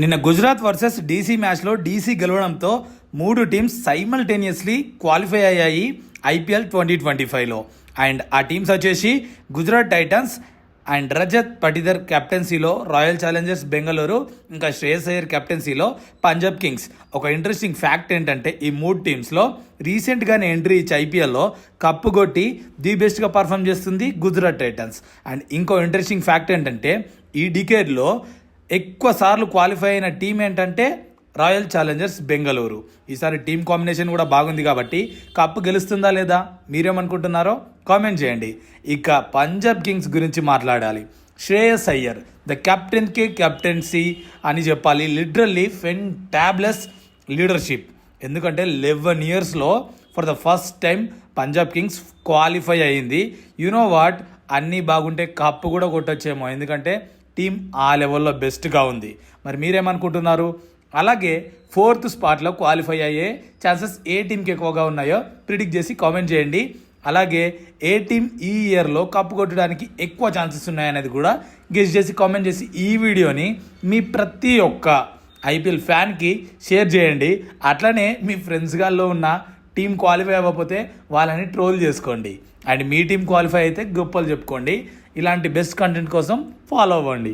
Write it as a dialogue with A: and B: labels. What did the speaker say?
A: నిన్న Gujarat versus DC మ్యాచ్లో DC గెలవడంతో 3 టీమ్స్ సైమల్టేనియస్లీ క్వాలిఫై అయ్యాయి ఐపీఎల్ 2025లో. అండ్ ఆ టీమ్స్ వచ్చేసి గుజరాత్ టైటన్స్ అండ్ రజత్ పటిదర్ కెప్టెన్సీలో రాయల్ ఛాలెంజర్స్ బెంగళూరు, ఇంకా శ్రేయస్ అయ్యర్ కెప్టెన్సీలో పంజాబ్ కింగ్స్. ఒక ఇంట్రెస్టింగ్ ఫ్యాక్ట్ ఏంటంటే ఈ 3 టీమ్స్లో రీసెంట్గానే ఎంట్రీ ఇచ్చి ఐపీఎల్లో కప్పు కొట్టి ది బెస్ట్గా పర్ఫామ్ చేస్తుంది గుజరాత్ టైటన్స్. అండ్ ఇంకో ఇంట్రెస్టింగ్ ఫ్యాక్ట్ ఏంటంటే ఈ డికేడ్లో ఎక్కువ సార్లు క్వాలిఫై అయిన టీం ఏంటంటే రాయల్ ఛాలెంజర్స్ బెంగళూరు. ఈసారి టీం కాంబినేషన్ కూడా బాగుంది కాబట్టి కప్పు గెలుస్తుందా లేదా మీరేమనుకుంటున్నారో కామెంట్ చేయండి. ఇక పంజాబ్ కింగ్స్ గురించి మాట్లాడాలి. శ్రేయస్ అయ్యర్ ద కెప్టెన్కి కెప్టెన్సీ అని చెప్పాలి. Literally fantabulous leadership. ఎందుకంటే 11 yearsలో for the first time Punjab Kings qualify అయ్యింది. యునో వాట్, అన్నీ బాగుంటే కప్పు కూడా కొట్టొచ్చేమో, ఎందుకంటే టీం ఆ లెవెల్లో బెస్ట్గా ఉంది. మరి మీరేమనుకుంటున్నారు? అలాగే 4th స్పాట్లో క్వాలిఫై అయ్యే ఛాన్సెస్ ఏ టీంకి ఎక్కువగా ఉన్నాయో ప్రిడిక్ట్ చేసి కామెంట్ చేయండి. అలాగే ఏ టీం ఈ ఇయర్లో కప్పు కొట్టడానికి ఎక్కువ ఛాన్సెస్ ఉన్నాయనేది కూడా గెస్ చేసి కామెంట్ చేసి ఈ వీడియోని మీ ప్రతి ఒక్క ఐపీఎల్ ఫ్యాన్కి షేర్ చేయండి. అట్లనే మీ ఫ్రెండ్స్ గాల్లో ఉన్న టీం క్వాలిఫై అవ్వకపోతే వాళ్ళని ట్రోల్ చేసుకోండి. అండ్ మీ టీం క్వాలిఫై అయితే గొప్పలు చెప్పుకోండి. ఇలాంటి బెస్ట్ కంటెంట్ కోసం ఫాలో అవ్వండి.